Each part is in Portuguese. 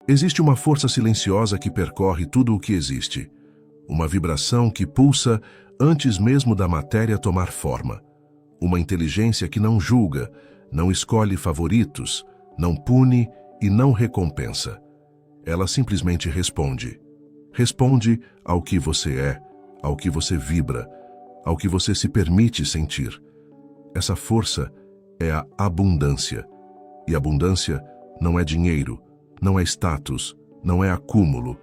Existe uma força silenciosa que percorre tudo o que existe. Uma vibração que pulsa antes mesmo da matéria tomar forma. Uma inteligência que não julga, não escolhe favoritos, não pune e não recompensa. Ela simplesmente responde. Responde ao que você é, ao que você vibra, ao que você se permite sentir. Essa força é a abundância. E abundância não é dinheiro, não é status, não é acúmulo.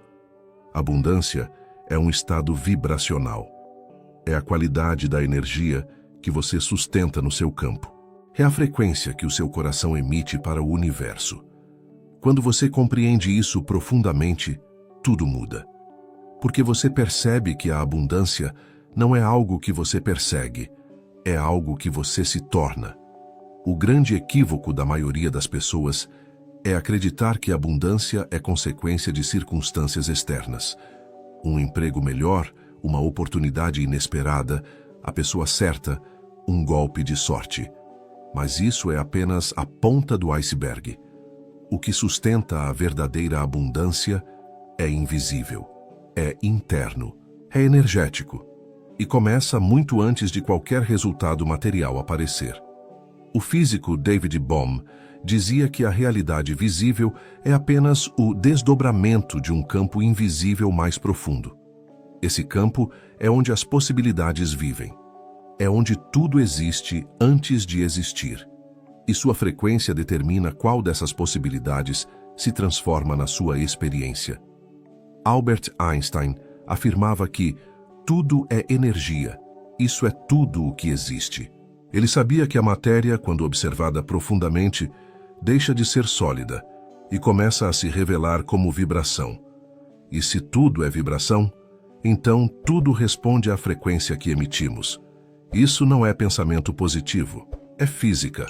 Abundância é um estado vibracional. É a qualidade da energia que você sustenta no seu campo. É a frequência que o seu coração emite para o universo. Quando você compreende isso profundamente, tudo muda. Porque você percebe que a abundância não é algo que você persegue, é algo que você se torna. O grande equívoco da maioria das pessoas é acreditar que a abundância é consequência de circunstâncias externas. Um emprego melhor, uma oportunidade inesperada, a pessoa certa, um golpe de sorte. Mas isso é apenas a ponta do iceberg. O que sustenta a verdadeira abundância é invisível, é interno, é energético e começa muito antes de qualquer resultado material aparecer. O físico David Bohm dizia que a realidade visível é apenas o desdobramento de um campo invisível mais profundo. Esse campo é onde as possibilidades vivem. É onde tudo existe antes de existir. E sua frequência determina qual dessas possibilidades se transforma na sua experiência. Albert Einstein afirmava que tudo é energia. Isso é tudo o que existe. Ele sabia que a matéria, quando observada profundamente, deixa de ser sólida e começa a se revelar como vibração. E se tudo é vibração, então tudo responde à frequência que emitimos. Isso não é pensamento positivo, é física.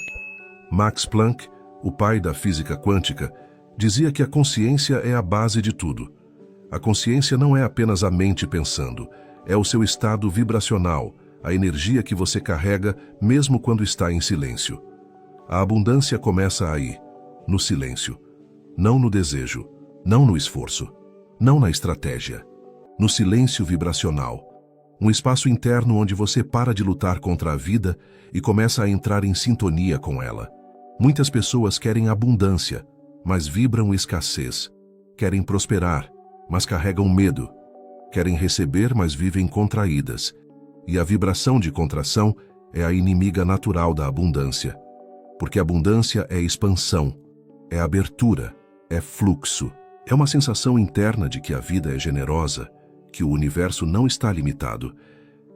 Max Planck, o pai da física quântica, dizia que a consciência é a base de tudo. A consciência não é apenas a mente pensando, é o seu estado vibracional, a energia que você carrega mesmo quando está em silêncio. A abundância começa aí, no silêncio. Não no desejo, não no esforço, não na estratégia. No silêncio vibracional. Um espaço interno onde você para de lutar contra a vida e começa a entrar em sintonia com ela. Muitas pessoas querem abundância, mas vibram escassez. Querem prosperar, mas carregam medo. Querem receber, mas vivem contraídas. E a vibração de contração é a inimiga natural da abundância. Porque abundância é expansão, é abertura, é fluxo. É uma sensação interna de que a vida é generosa, que o universo não está limitado,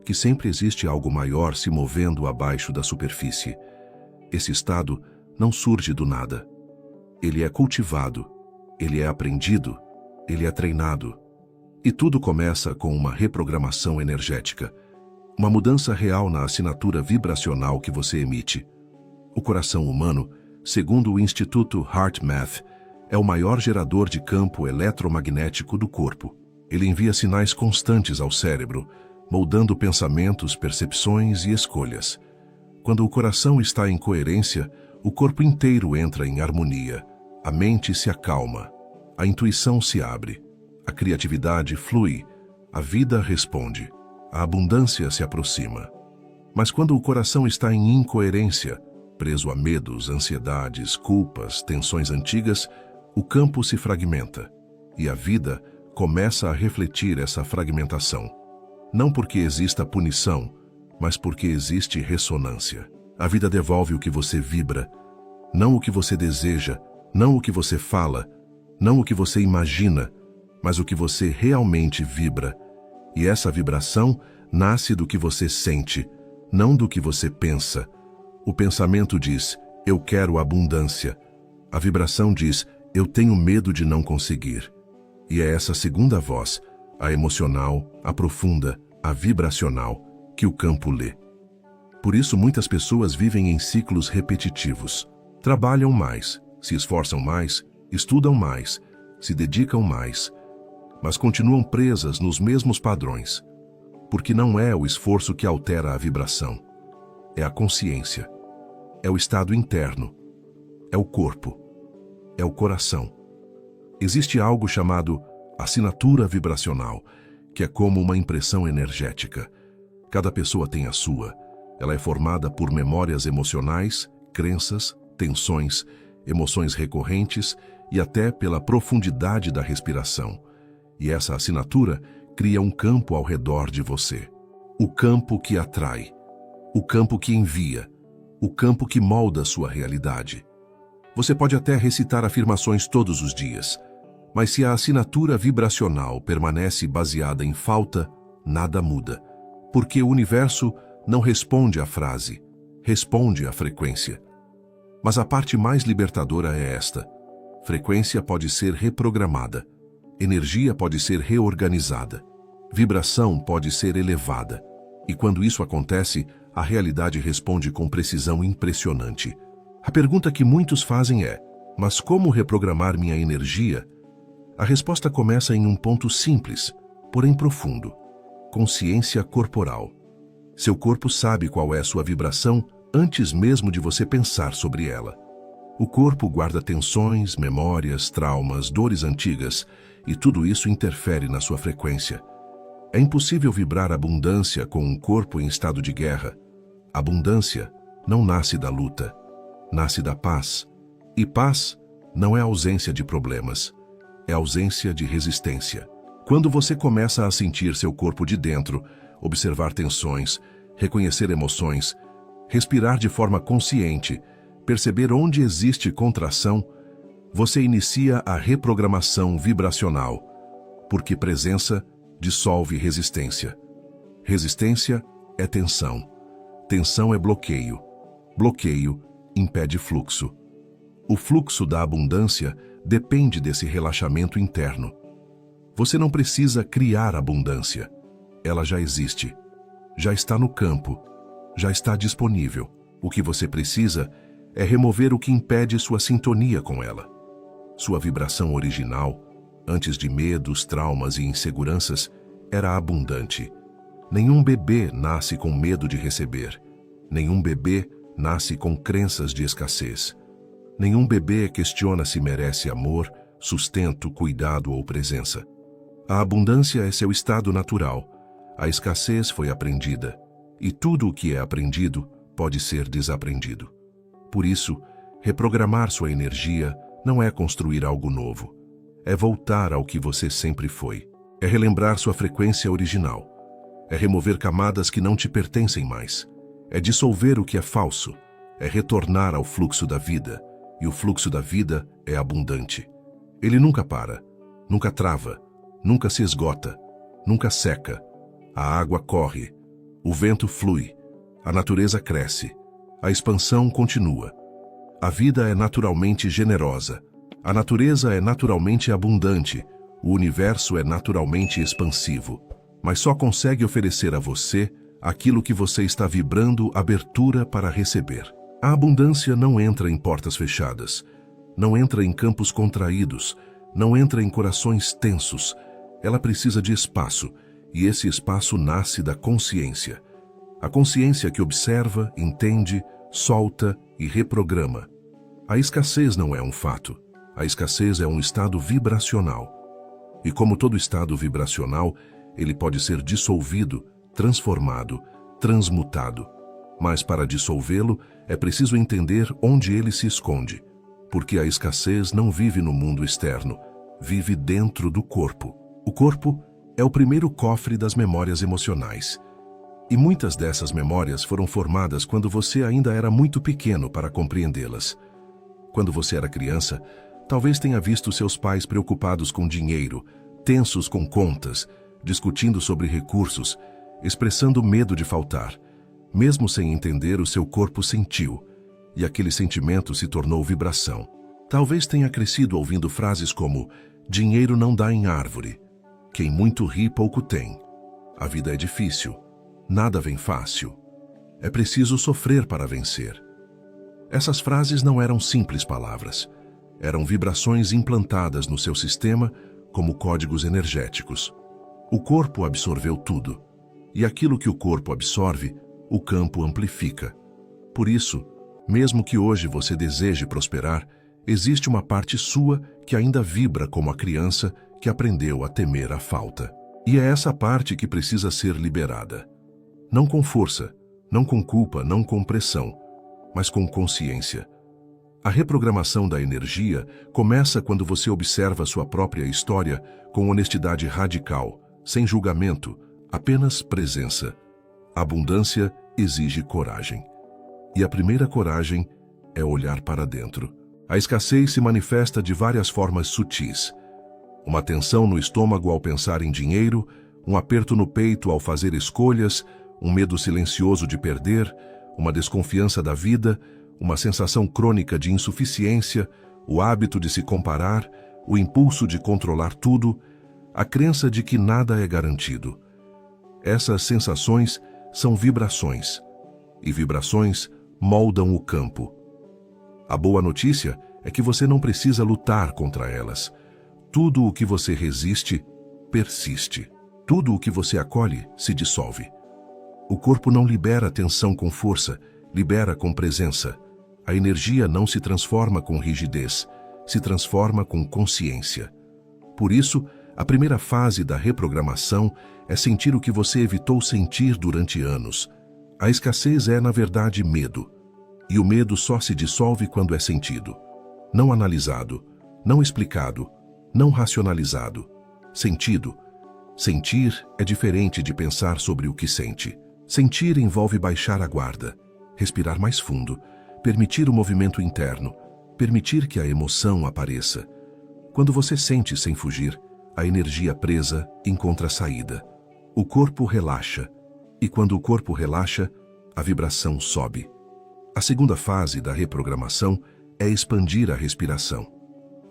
que sempre existe algo maior se movendo abaixo da superfície. Esse estado não surge do nada. Ele é cultivado, ele é aprendido, ele é treinado. E tudo começa com uma reprogramação energética, uma mudança real na assinatura vibracional que você emite. O coração humano, segundo o Instituto HeartMath, é o maior gerador de campo eletromagnético do corpo. Ele envia sinais constantes ao cérebro, moldando pensamentos, percepções e escolhas. Quando o coração está em coerência, o corpo inteiro entra em harmonia. A mente se acalma, a intuição se abre, a criatividade flui, a vida responde, a abundância se aproxima. Mas quando o coração está em incoerência, preso a medos, ansiedades, culpas, tensões antigas, o campo se fragmenta e a vida começa a refletir essa fragmentação. Não porque exista punição, mas porque existe ressonância. A vida devolve o que você vibra, não o que você deseja, não o que você fala, não o que você imagina, mas o que você realmente vibra. E essa vibração nasce do que você sente, não do que você pensa. O pensamento diz, eu quero abundância. A vibração diz, eu tenho medo de não conseguir. E é essa segunda voz, a emocional, a profunda, a vibracional, que o campo lê. Por isso muitas pessoas vivem em ciclos repetitivos. Trabalham mais, se esforçam mais, estudam mais, se dedicam mais, mas continuam presas nos mesmos padrões, porque não é o esforço que altera a vibração. É a consciência, é o estado interno, é o corpo, é o coração. Existe algo chamado assinatura vibracional, que é como uma impressão energética. Cada pessoa tem a sua. Ela é formada por memórias emocionais, crenças, tensões, emoções recorrentes e até pela profundidade da respiração. E essa assinatura cria um campo ao redor de você. O campo que atrai, o campo que envia, o campo que molda sua realidade. Você pode até recitar afirmações todos os dias, mas se a assinatura vibracional permanece baseada em falta, nada muda, porque o universo não responde à frase, responde à frequência. Mas a parte mais libertadora é esta: frequência pode ser reprogramada, energia pode ser reorganizada, vibração pode ser elevada. E quando isso acontece, a realidade responde com precisão impressionante. A pergunta que muitos fazem é: mas como reprogramar minha energia? A resposta começa em um ponto simples, porém profundo: consciência corporal. Seu corpo sabe qual é sua vibração antes mesmo de você pensar sobre ela. O corpo guarda tensões, memórias, traumas, dores antigas, e tudo isso interfere na sua frequência. É impossível vibrar abundância com um corpo em estado de guerra. Abundância não nasce da luta, nasce da paz. E paz não é ausência de problemas, é ausência de resistência. Quando você começa a sentir seu corpo de dentro, observar tensões, reconhecer emoções, respirar de forma consciente, perceber onde existe contração, você inicia a reprogramação vibracional, porque presença dissolve resistência. Resistência é tensão. Tensão é bloqueio. Bloqueio impede fluxo. O fluxo da abundância depende desse relaxamento interno. Você não precisa criar abundância. Ela já existe. Já está no campo. Já está disponível. O que você precisa é remover o que impede sua sintonia com ela. Sua vibração original, antes de medos, traumas e inseguranças, era abundante. Nenhum bebê nasce com medo de receber. Nenhum bebê nasce com crenças de escassez. Nenhum bebê questiona se merece amor, sustento, cuidado ou presença. A abundância é seu estado natural. A escassez foi aprendida. E tudo o que é aprendido pode ser desaprendido. Por isso, reprogramar sua energia não é construir algo novo. É voltar ao que você sempre foi. É relembrar sua frequência original. É remover camadas que não te pertencem mais. É dissolver o que é falso. É retornar ao fluxo da vida. E o fluxo da vida é abundante. Ele nunca para, nunca trava, nunca se esgota, nunca seca. A água corre, o vento flui, a natureza cresce, a expansão continua. A vida é naturalmente generosa, a natureza é naturalmente abundante, o universo é naturalmente expansivo, mas só consegue oferecer a você aquilo que você está vibrando abertura para receber. A abundância não entra em portas fechadas, não entra em campos contraídos, não entra em corações tensos. Ela precisa de espaço, e esse espaço nasce da consciência. A consciência que observa, entende, solta e reprograma. A escassez não é um fato. A escassez é um estado vibracional. E como todo estado vibracional, ele pode ser dissolvido, transformado, transmutado. Mas para dissolvê-lo, é preciso entender onde ele se esconde, porque a escassez não vive no mundo externo, vive dentro do corpo. O corpo é o primeiro cofre das memórias emocionais. E muitas dessas memórias foram formadas quando você ainda era muito pequeno para compreendê-las. Quando você era criança, talvez tenha visto seus pais preocupados com dinheiro, tensos com contas, discutindo sobre recursos, expressando medo de faltar. Mesmo sem entender, o seu corpo sentiu, e aquele sentimento se tornou vibração. Talvez tenha crescido ouvindo frases como: dinheiro não dá em árvore, quem muito ri pouco tem, a vida é difícil, nada vem fácil, é preciso sofrer para vencer. Essas frases não eram simples palavras, eram vibrações implantadas no seu sistema como códigos energéticos. O corpo absorveu tudo, e aquilo que o corpo absorve, o campo amplifica. Por isso, mesmo que hoje você deseje prosperar, Existe uma parte sua que ainda vibra como a criança que aprendeu a temer a falta. E é essa parte que precisa ser liberada. Não com força, não com culpa, não com pressão, mas com consciência. A reprogramação da energia começa quando você observa sua própria história com honestidade radical, sem julgamento, apenas presença. A abundância exige coragem. E a primeira coragem é olhar para dentro. A escassez se manifesta de várias formas sutis. Uma tensão no estômago ao pensar em dinheiro, um aperto no peito ao fazer escolhas, um medo silencioso de perder, uma desconfiança da vida, uma sensação crônica de insuficiência, o hábito de se comparar, o impulso de controlar tudo, a crença de que nada é garantido. Essas sensações são vibrações, e vibrações moldam o campo. A boa notícia é que você não precisa lutar contra elas. Tudo o que você resiste, persiste. Tudo o que você acolhe, se dissolve. O corpo não libera tensão com força, libera com presença. A energia não se transforma com rigidez, se transforma com consciência. Por isso, a primeira fase da reprogramação é sentir o que você evitou sentir durante anos. A escassez é, na verdade, medo. E o medo só se dissolve quando é sentido. Não analisado, não explicado, não racionalizado. Sentido. Sentir é diferente de pensar sobre o que sente. Sentir envolve baixar a guarda, respirar mais fundo, permitir o movimento interno, permitir que a emoção apareça. Quando você sente sem fugir, a energia presa encontra saída. O corpo relaxa, e quando o corpo relaxa, a vibração sobe. A segunda fase da reprogramação é expandir a respiração.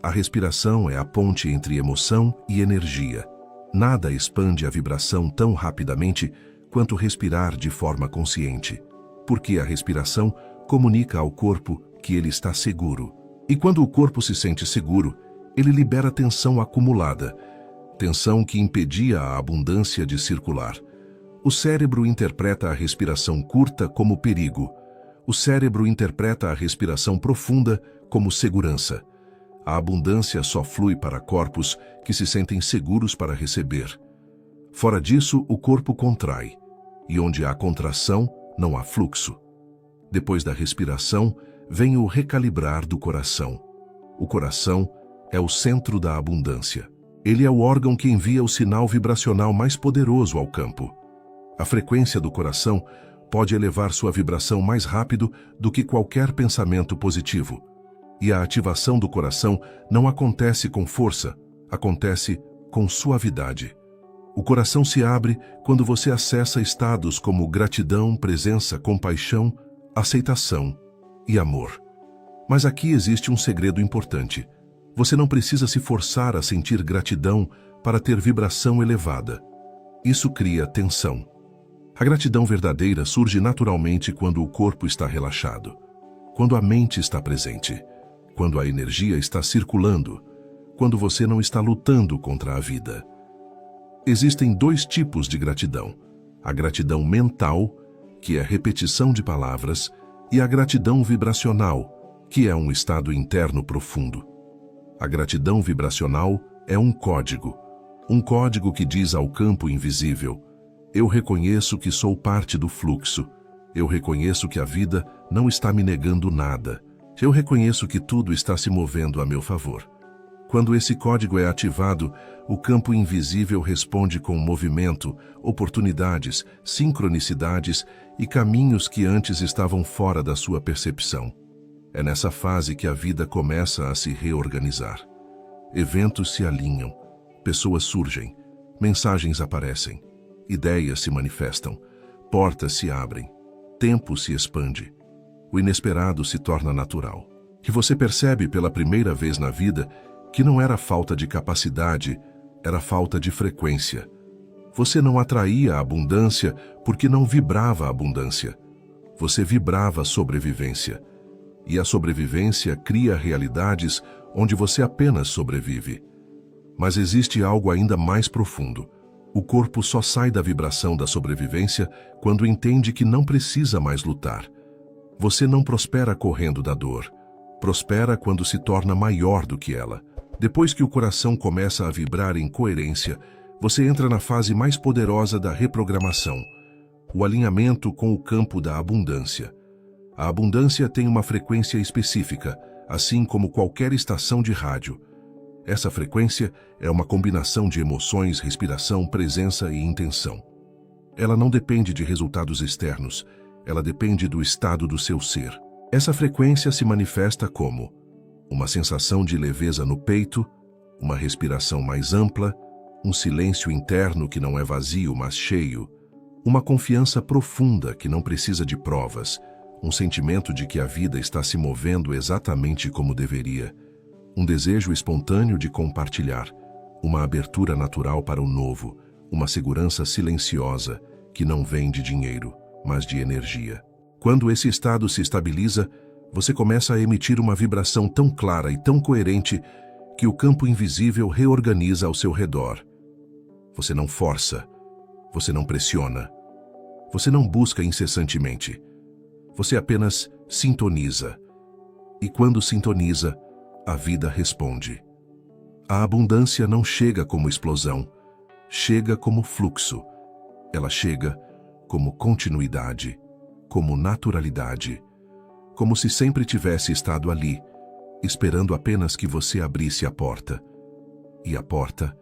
A respiração é a ponte entre emoção e energia. Nada expande a vibração tão rapidamente quanto respirar de forma consciente, porque a respiração comunica ao corpo que ele está seguro. E quando o corpo se sente seguro, ele libera tensão acumulada, tensão que impedia a abundância de circular. O cérebro interpreta a respiração curta como perigo. O cérebro interpreta a respiração profunda como segurança. A abundância só flui para corpos que se sentem seguros para receber. Fora disso, o corpo contrai, e onde há contração, não há fluxo. Depois da respiração, vem o recalibrar do coração. O coração é o centro da abundância. Ele é o órgão que envia o sinal vibracional mais poderoso ao campo. A frequência do coração pode elevar sua vibração mais rápido do que qualquer pensamento positivo. E a ativação do coração não acontece com força, acontece com suavidade. O coração se abre quando você acessa estados como gratidão, presença, compaixão, aceitação e amor. Mas aqui existe um segredo importante. Você não precisa se forçar a sentir gratidão para ter vibração elevada. Isso cria tensão. A gratidão verdadeira surge naturalmente quando o corpo está relaxado, quando a mente está presente, quando a energia está circulando, quando você não está lutando contra a vida. Existem dois tipos de gratidão: a gratidão mental, que é repetição de palavras, e a gratidão vibracional, que é um estado interno profundo. A gratidão vibracional é um código que diz ao campo invisível: eu reconheço que sou parte do fluxo, eu reconheço que a vida não está me negando nada, eu reconheço que tudo está se movendo a meu favor. Quando esse código é ativado, o campo invisível responde com movimento, oportunidades, sincronicidades e caminhos que antes estavam fora da sua percepção. É nessa fase que a vida começa a se reorganizar. Eventos se alinham, pessoas surgem, mensagens aparecem, ideias se manifestam, portas se abrem, tempo se expande. O inesperado se torna natural. E você percebe pela primeira vez na vida que não era falta de capacidade, era falta de frequência. Você não atraía a abundância porque não vibrava a abundância. Você vibrava a sobrevivência. E a sobrevivência cria realidades onde você apenas sobrevive. Mas existe algo ainda mais profundo. O corpo só sai da vibração da sobrevivência quando entende que não precisa mais lutar. Você não prospera correndo da dor. Prospera quando se torna maior do que ela. Depois que o coração começa a vibrar em coerência, você entra na fase mais poderosa da reprogramação, o alinhamento com o campo da abundância. A abundância tem uma frequência específica, assim como qualquer estação de rádio. Essa frequência é uma combinação de emoções, respiração, presença e intenção. Ela não depende de resultados externos, ela depende do estado do seu ser. Essa frequência se manifesta como uma sensação de leveza no peito, uma respiração mais ampla, um silêncio interno que não é vazio, mas cheio, uma confiança profunda que não precisa de provas, um sentimento de que a vida está se movendo exatamente como deveria, um desejo espontâneo de compartilhar, uma abertura natural para o novo, uma segurança silenciosa que não vem de dinheiro, mas de energia. Quando esse estado se estabiliza, você começa a emitir uma vibração tão clara e tão coerente que o campo invisível reorganiza ao seu redor. Você não força, você não pressiona, você não busca incessantemente. Você apenas sintoniza. E quando sintoniza, a vida responde. A abundância não chega como explosão, chega como fluxo. Ela chega como continuidade, como naturalidade, como se sempre tivesse estado ali, esperando apenas que você abrisse a porta. E a porta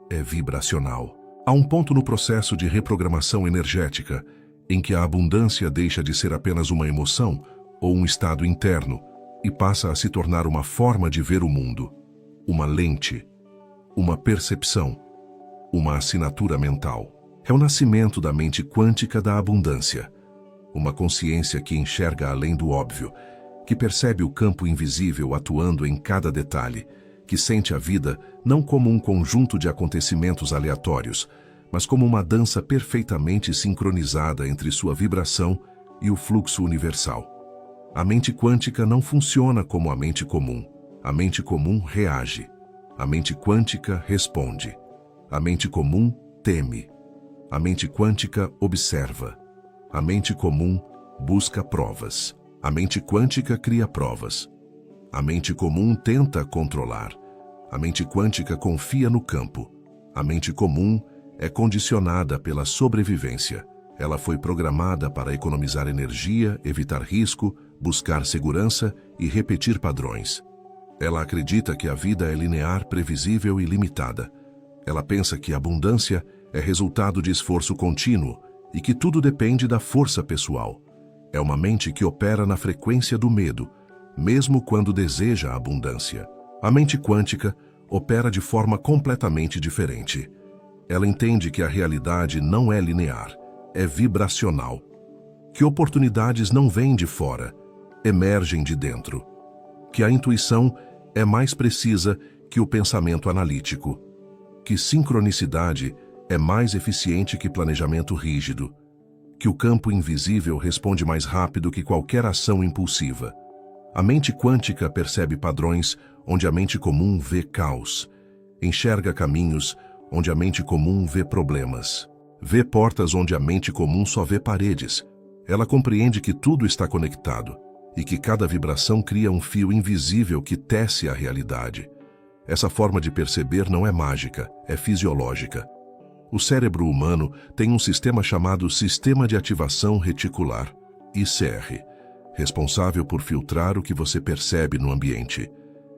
é vibracional. Há um ponto no processo de reprogramação energética em que a abundância deixa de ser apenas uma emoção ou um estado interno e passa a se tornar uma forma de ver o mundo, uma lente, uma percepção, uma assinatura mental. É o nascimento da mente quântica da abundância, uma consciência que enxerga além do óbvio, que percebe o campo invisível atuando em cada detalhe, que sente a vida não como um conjunto de acontecimentos aleatórios, mas como uma dança perfeitamente sincronizada entre sua vibração e o fluxo universal. A mente quântica não funciona como a mente comum. A mente comum reage. A mente quântica responde. A mente comum teme. A mente quântica observa. A mente comum busca provas. A mente quântica cria provas. A mente comum tenta controlar. A mente quântica confia no campo. A mente comum é condicionada pela sobrevivência. Ela foi programada para economizar energia, evitar risco, buscar segurança e repetir padrões. Ela acredita que a vida é linear, previsível e limitada. Ela pensa que a abundância é resultado de esforço contínuo e que tudo depende da força pessoal. É uma mente que opera na frequência do medo, mesmo quando deseja a abundância. A mente quântica opera de forma completamente diferente. Ela entende que a realidade não é linear, é vibracional. Que oportunidades não vêm de fora, emergem de dentro. Que a intuição é mais precisa que o pensamento analítico. Que sincronicidade é mais eficiente que planejamento rígido. Que o campo invisível responde mais rápido que qualquer ação impulsiva. A mente quântica percebe padrões onde a mente comum vê caos. Enxerga caminhos onde a mente comum vê problemas. Vê portas onde a mente comum só vê paredes. Ela compreende que tudo está conectado e que cada vibração cria um fio invisível que tece a realidade. Essa forma de perceber não é mágica, é fisiológica. O cérebro humano tem um sistema chamado Sistema de Ativação Reticular, ICR, responsável por filtrar o que você percebe no ambiente.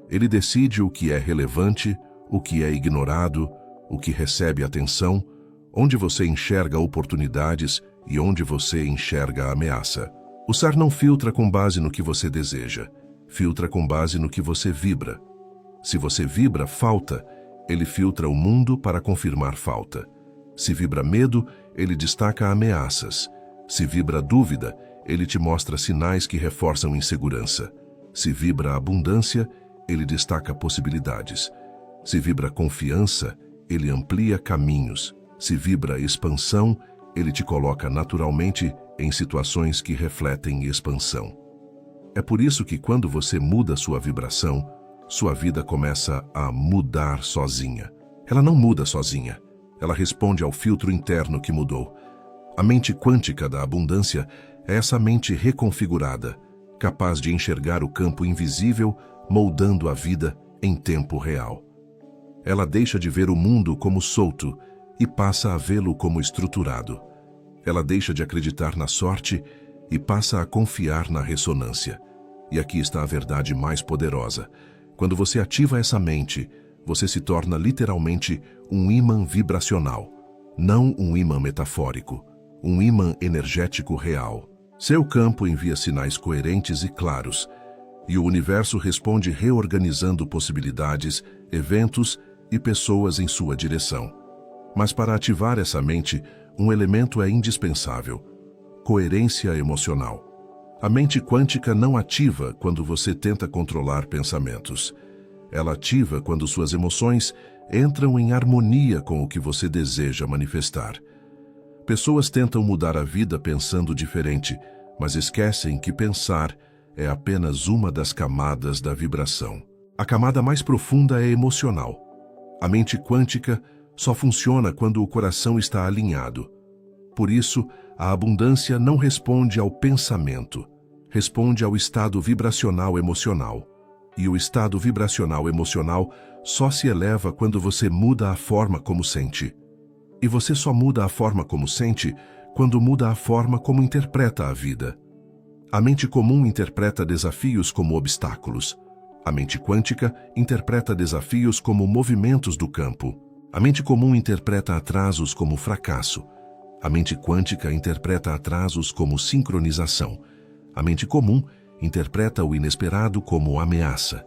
Ele decide o que é relevante, o que é ignorado, o que recebe atenção, onde você enxerga oportunidades e onde você enxerga ameaça. O SAR não filtra com base no que você deseja, filtra com base no que você vibra. Se você vibra falta, ele filtra o mundo para confirmar falta. Se vibra medo, ele destaca ameaças. Se vibra dúvida, ele te mostra sinais que reforçam insegurança. Se vibra abundância, ele destaca possibilidades. Se vibra confiança, ele amplia caminhos. Se vibra expansão, ele te coloca naturalmente em situações que refletem expansão. É por isso que quando você muda sua vibração, sua vida começa a mudar sozinha. Ela não muda sozinha. Ela responde ao filtro interno que mudou. A mente quântica da abundância é essa mente reconfigurada, capaz de enxergar o campo invisível, moldando a vida em tempo real. Ela deixa de ver o mundo como solto e passa a vê-lo como estruturado. Ela deixa de acreditar na sorte e passa a confiar na ressonância. E aqui está a verdade mais poderosa. Quando você ativa essa mente, você se torna literalmente um ímã vibracional, não um ímã metafórico, um ímã energético real. Seu campo envia sinais coerentes e claros, e o universo responde reorganizando possibilidades, eventos e pessoas em sua direção. Mas para ativar essa mente, um elemento é indispensável: coerência emocional. A mente quântica não ativa quando você tenta controlar pensamentos. Ela ativa quando suas emoções entram em harmonia com o que você deseja manifestar. Pessoas tentam mudar a vida pensando diferente, mas esquecem que pensar é apenas uma das camadas da vibração. A camada mais profunda é emocional. A mente quântica só funciona quando o coração está alinhado. Por isso, a abundância não responde ao pensamento, responde ao estado vibracional emocional. E o estado vibracional emocional só se eleva quando você muda a forma como sente. E você só muda a forma como sente quando muda a forma como interpreta a vida. A mente comum interpreta desafios como obstáculos. A mente quântica interpreta desafios como movimentos do campo. A mente comum interpreta atrasos como fracasso. A mente quântica interpreta atrasos como sincronização. A mente comum interpreta o inesperado como ameaça.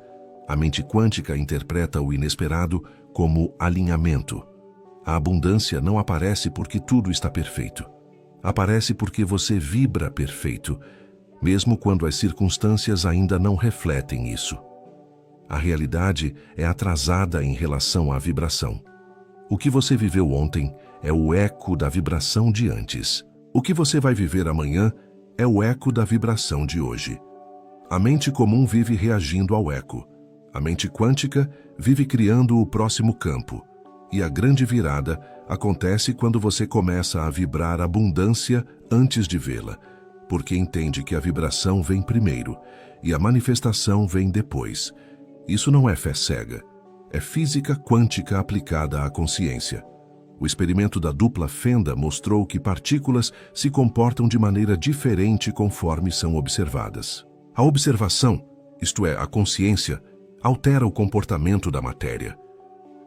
A mente quântica interpreta o inesperado como alinhamento. A abundância não aparece porque tudo está perfeito. Aparece porque você vibra perfeito, mesmo quando as circunstâncias ainda não refletem isso. A realidade é atrasada em relação à vibração. O que você viveu ontem é o eco da vibração de antes. O que você vai viver amanhã é o eco da vibração de hoje. A mente comum vive reagindo ao eco. A mente quântica vive criando o próximo campo. E a grande virada acontece quando você começa a vibrar abundância antes de vê-la, porque entende que a vibração vem primeiro e a manifestação vem depois. Isso não é fé cega, é física quântica aplicada à consciência. O experimento da dupla fenda mostrou que partículas se comportam de maneira diferente conforme são observadas. A observação, isto é, a consciência, altera o comportamento da matéria.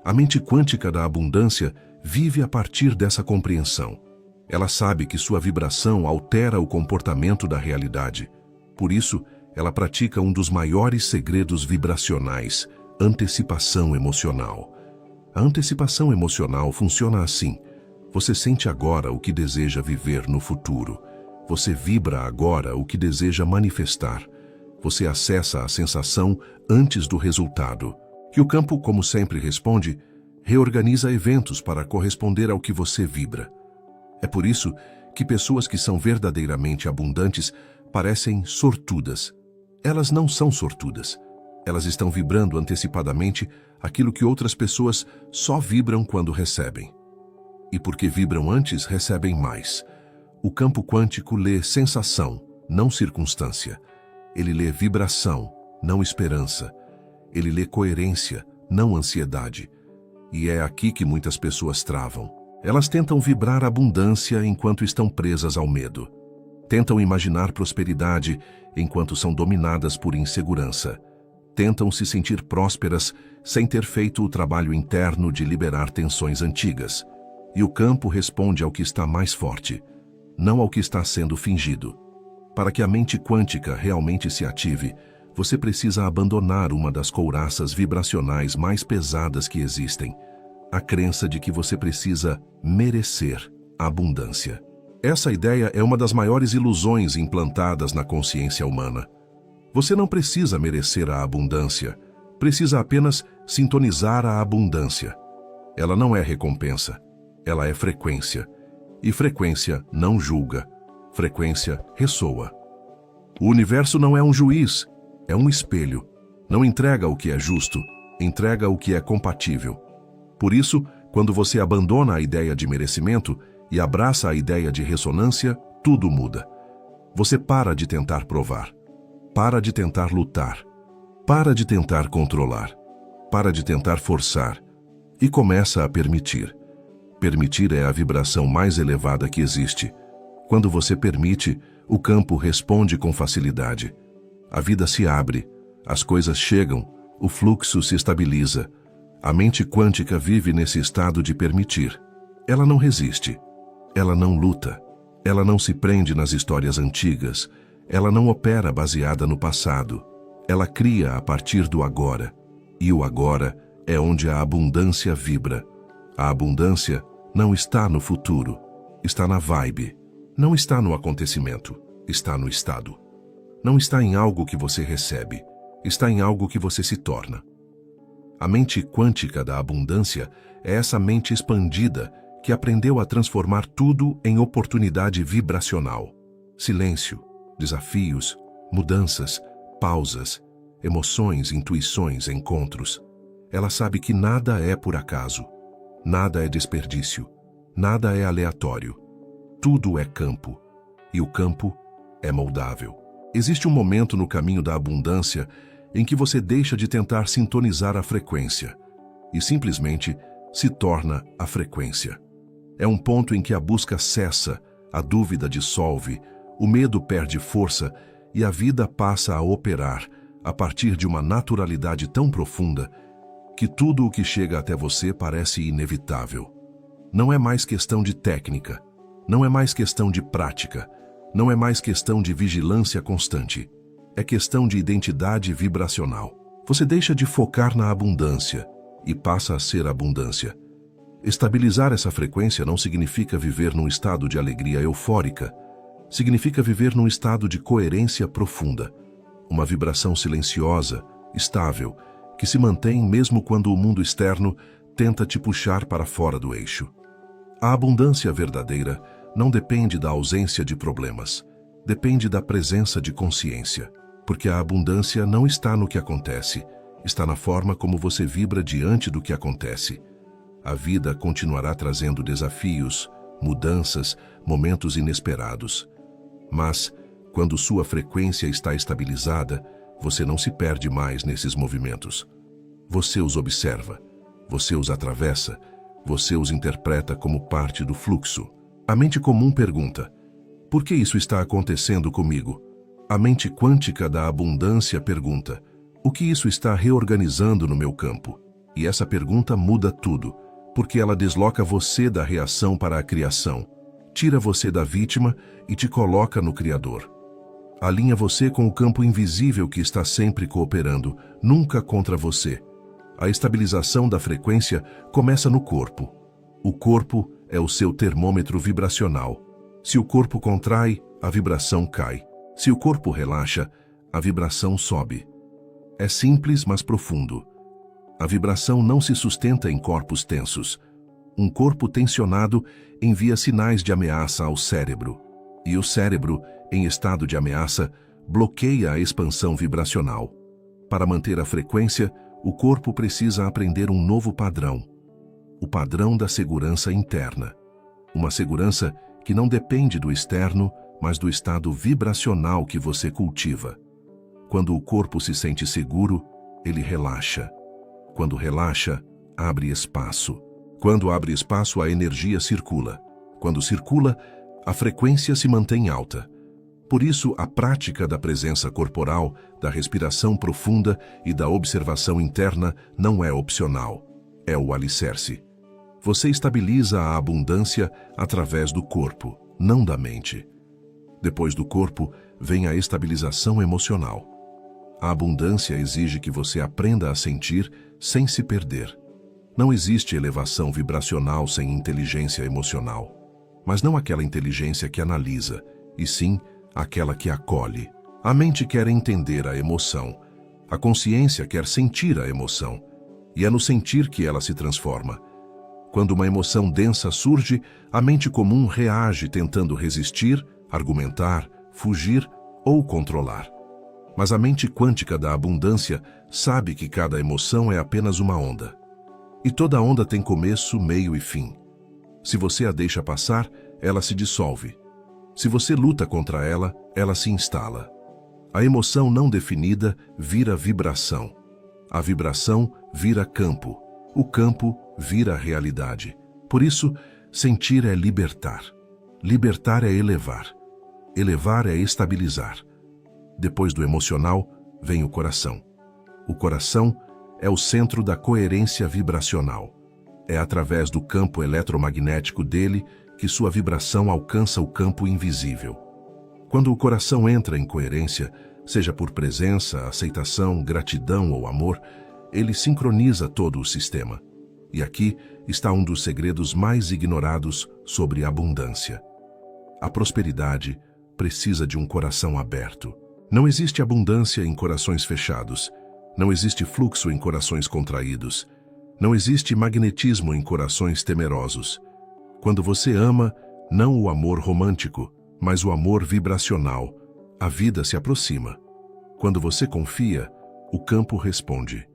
A mente quântica da abundância vive a partir dessa compreensão. Ela sabe que sua vibração altera o comportamento da realidade. Por isso, ela pratica um dos maiores segredos vibracionais: antecipação emocional. A antecipação emocional funciona assim: você sente agora o que deseja viver no futuro. Você vibra agora o que deseja manifestar. Você acessa a sensação antes do resultado. Que o campo, como sempre responde, reorganiza eventos para corresponder ao que você vibra. É por isso que pessoas que são verdadeiramente abundantes parecem sortudas. Elas não são sortudas. Elas estão vibrando antecipadamente aquilo que outras pessoas só vibram quando recebem. E porque vibram antes, recebem mais. O campo quântico lê sensação, não circunstância. Ele lê vibração, não esperança. Ele lê coerência, não ansiedade. E é aqui que muitas pessoas travam. Elas tentam vibrar abundância enquanto estão presas ao medo. Tentam imaginar prosperidade enquanto são dominadas por insegurança. Tentam se sentir prósperas sem ter feito o trabalho interno de liberar tensões antigas. E o campo responde ao que está mais forte, não ao que está sendo fingido. Para que a mente quântica realmente se ative, você precisa abandonar uma das couraças vibracionais mais pesadas que existem: a crença de que você precisa merecer a abundância. Essa ideia é uma das maiores ilusões implantadas na consciência humana. Você não precisa merecer a abundância, precisa apenas sintonizar a abundância. Ela não é recompensa, ela é frequência. E frequência não julga, frequência ressoa. O universo não é um juiz, é um espelho. Não entrega o que é justo, entrega o que é compatível. Por isso, quando você abandona a ideia de merecimento e abraça a ideia de ressonância, tudo muda. Você para de tentar provar. Para de tentar lutar. Para de tentar controlar. Para de tentar forçar. E começa a permitir. Permitir é a vibração mais elevada que existe. Quando você permite, o campo responde com facilidade. A vida se abre, as coisas chegam, o fluxo se estabiliza. A mente quântica vive nesse estado de permitir. Ela não resiste. Ela não luta. Ela não se prende nas histórias antigas. Ela não opera baseada no passado. Ela cria a partir do agora. E o agora é onde a abundância vibra. A abundância não está no futuro, está na vibe. Não está no acontecimento, está no estado. Não está em algo que você recebe, está em algo que você se torna. A mente quântica da abundância é essa mente expandida que aprendeu a transformar tudo em oportunidade vibracional. Silêncio, desafios, mudanças, pausas, emoções, intuições, encontros. Ela sabe que nada é por acaso, nada é desperdício, nada é aleatório. Tudo é campo, e o campo é moldável. Existe um momento no caminho da abundância em que você deixa de tentar sintonizar a frequência e simplesmente se torna a frequência. É um ponto em que a busca cessa, a dúvida dissolve, o medo perde força e a vida passa a operar a partir de uma naturalidade tão profunda que tudo o que chega até você parece inevitável. Não é mais questão de técnica, não é mais questão de prática, não é mais questão de vigilância constante. É questão de identidade vibracional. Você deixa de focar na abundância e passa a ser abundância. Estabilizar essa frequência não significa viver num estado de alegria eufórica. Significa viver num estado de coerência profunda. Uma vibração silenciosa, estável, que se mantém mesmo quando o mundo externo tenta te puxar para fora do eixo. A abundância verdadeira não depende da ausência de problemas. Depende da presença de consciência. Porque a abundância não está no que acontece, está na forma como você vibra diante do que acontece. A vida continuará trazendo desafios, mudanças, momentos inesperados. Mas, quando sua frequência está estabilizada, você não se perde mais nesses movimentos. Você os observa, você os atravessa, você os interpreta como parte do fluxo. A mente comum pergunta: por que isso está acontecendo comigo? A mente quântica da abundância pergunta: o que isso está reorganizando no meu campo? E essa pergunta muda tudo, porque ela desloca você da reação para a criação, tira você da vítima e te coloca no Criador. Alinha você com o campo invisível que está sempre cooperando, nunca contra você. A estabilização da frequência começa no corpo. O corpo é o seu termômetro vibracional. Se o corpo contrai, a vibração cai. Se o corpo relaxa, a vibração sobe. É simples, mas profundo. A vibração não se sustenta em corpos tensos. Um corpo tensionado envia sinais de ameaça ao cérebro. E o cérebro, em estado de ameaça, bloqueia a expansão vibracional. Para manter a frequência, o corpo precisa aprender um novo padrão. O padrão da segurança interna. Uma segurança que não depende do externo, mas do estado vibracional que você cultiva. Quando o corpo se sente seguro, ele relaxa. Quando relaxa, abre espaço. Quando abre espaço, a energia circula. Quando circula, a frequência se mantém alta. Por isso, a prática da presença corporal, da respiração profunda e da observação interna não é opcional. É o alicerce. Você estabiliza a abundância através do corpo, não da mente. Depois do corpo, vem a estabilização emocional. A abundância exige que você aprenda a sentir sem se perder. Não existe elevação vibracional sem inteligência emocional. Mas não aquela inteligência que analisa, e sim aquela que acolhe. A mente quer entender a emoção. A consciência quer sentir a emoção. E é no sentir que ela se transforma. Quando uma emoção densa surge, a mente comum reage tentando resistir, argumentar, fugir ou controlar. Mas a mente quântica da abundância sabe que cada emoção é apenas uma onda. E toda onda tem começo, meio e fim. Se você a deixa passar, ela se dissolve. Se você luta contra ela, ela se instala. A emoção não definida vira vibração. A vibração vira campo. O campo vira realidade. Por isso, sentir é libertar. Libertar é elevar. Elevar é estabilizar. Depois do emocional, vem o coração. O coração é o centro da coerência vibracional. É através do campo eletromagnético dele que sua vibração alcança o campo invisível. Quando o coração entra em coerência, seja por presença, aceitação, gratidão ou amor, ele sincroniza todo o sistema. E aqui está um dos segredos mais ignorados sobre abundância. A prosperidade precisa de um coração aberto. Não existe abundância em corações fechados. Não existe fluxo em corações contraídos. Não existe magnetismo em corações temerosos. Quando você ama, não o amor romântico, mas o amor vibracional, a vida se aproxima. Quando você confia, o campo responde.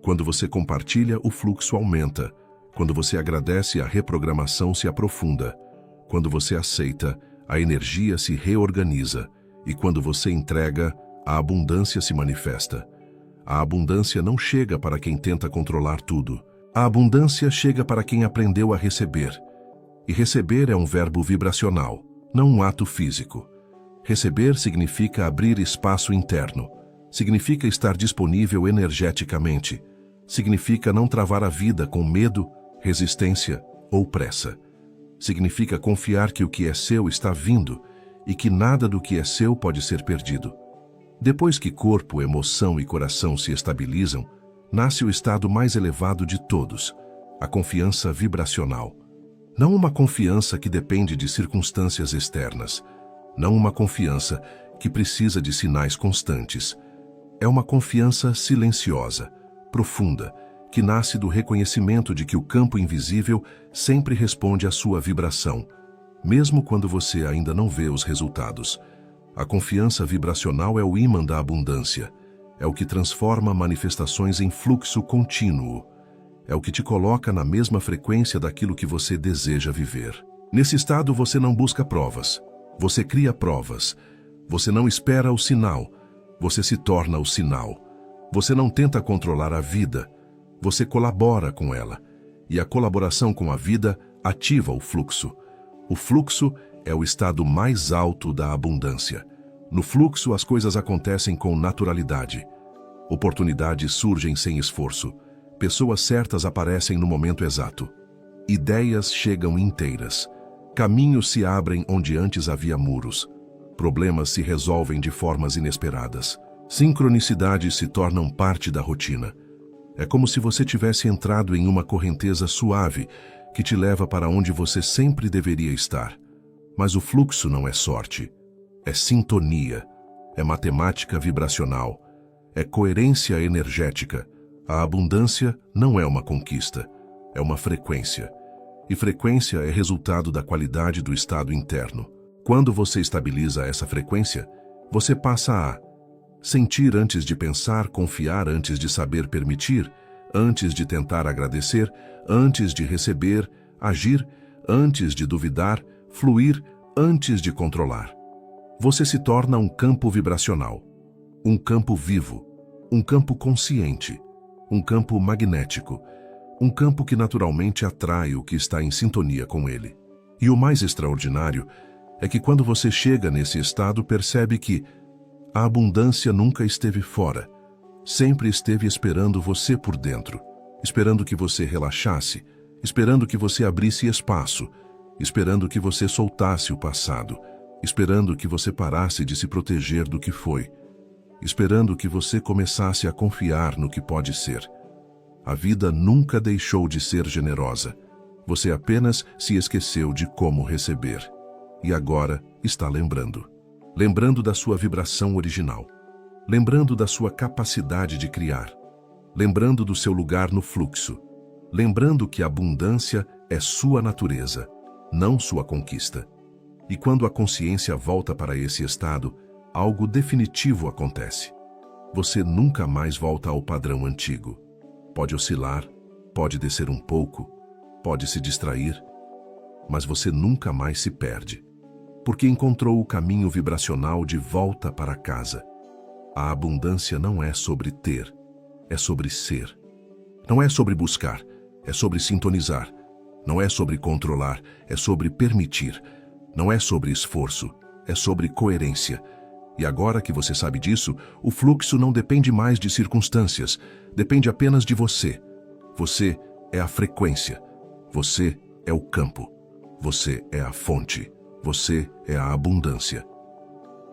Quando você compartilha, o fluxo aumenta. Quando você agradece, a reprogramação se aprofunda. Quando você aceita, a energia se reorganiza. E quando você entrega, a abundância se manifesta. A abundância não chega para quem tenta controlar tudo. A abundância chega para quem aprendeu a receber. E receber é um verbo vibracional, não um ato físico. Receber significa abrir espaço interno. Significa estar disponível energeticamente. Significa não travar a vida com medo, resistência ou pressa. Significa confiar que o que é seu está vindo e que nada do que é seu pode ser perdido. Depois que corpo, emoção e coração se estabilizam, nasce o estado mais elevado de todos, a confiança vibracional. Não uma confiança que depende de circunstâncias externas. Não uma confiança que precisa de sinais constantes. É uma confiança silenciosa, profunda, que nasce do reconhecimento de que o campo invisível sempre responde à sua vibração, mesmo quando você ainda não vê os resultados. A confiança vibracional é o ímã da abundância. É o que transforma manifestações em fluxo contínuo. É o que te coloca na mesma frequência daquilo que você deseja viver. Nesse estado você não busca provas. Você cria provas. Você não espera o sinal. Você se torna o sinal. Você não tenta controlar a vida. Você colabora com ela. E a colaboração com a vida ativa o fluxo. O fluxo é o estado mais alto da abundância. No fluxo, as coisas acontecem com naturalidade. Oportunidades surgem sem esforço. Pessoas certas aparecem no momento exato. Ideias chegam inteiras. Caminhos se abrem onde antes havia muros. Problemas se resolvem de formas inesperadas. Sincronicidades se tornam parte da rotina. É como se você tivesse entrado em uma correnteza suave que te leva para onde você sempre deveria estar. Mas o fluxo não é sorte. É sintonia. É matemática vibracional. É coerência energética. A abundância não é uma conquista. É uma frequência. E frequência é resultado da qualidade do estado interno. Quando você estabiliza essa frequência, você passa a sentir antes de pensar, confiar antes de saber permitir, antes de tentar agradecer, antes de receber, agir, antes de duvidar, fluir, antes de controlar. Você se torna um campo vibracional, um campo vivo, um campo consciente, um campo magnético, um campo que naturalmente atrai o que está em sintonia com ele. E o mais extraordinário é que quando você chega nesse estado, percebe que a abundância nunca esteve fora, sempre esteve esperando você por dentro, esperando que você relaxasse, esperando que você abrisse espaço, esperando que você soltasse o passado, esperando que você parasse de se proteger do que foi, esperando que você começasse a confiar no que pode ser. A vida nunca deixou de ser generosa. Você apenas se esqueceu de como receber. E agora está lembrando. Lembrando da sua vibração original. Lembrando da sua capacidade de criar. Lembrando do seu lugar no fluxo. Lembrando que a abundância é sua natureza, não sua conquista. E quando a consciência volta para esse estado, algo definitivo acontece. Você nunca mais volta ao padrão antigo. Pode oscilar, pode descer um pouco, pode se distrair, mas você nunca mais se perde, porque encontrou o caminho vibracional de volta para casa. A abundância não é sobre ter, é sobre ser. Não é sobre buscar, é sobre sintonizar. Não é sobre controlar, é sobre permitir. Não é sobre esforço, é sobre coerência. E agora que você sabe disso, o fluxo não depende mais de circunstâncias, depende apenas de você. Você é a frequência. Você é o campo. Você é a fonte. Você é a abundância.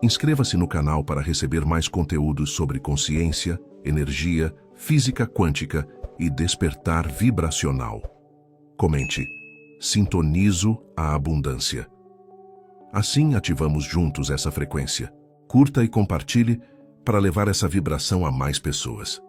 Inscreva-se no canal para receber mais conteúdos sobre consciência, energia, física quântica e despertar vibracional. Comente: sintonizo a abundância. Assim ativamos juntos essa frequência. Curta e compartilhe para levar essa vibração a mais pessoas.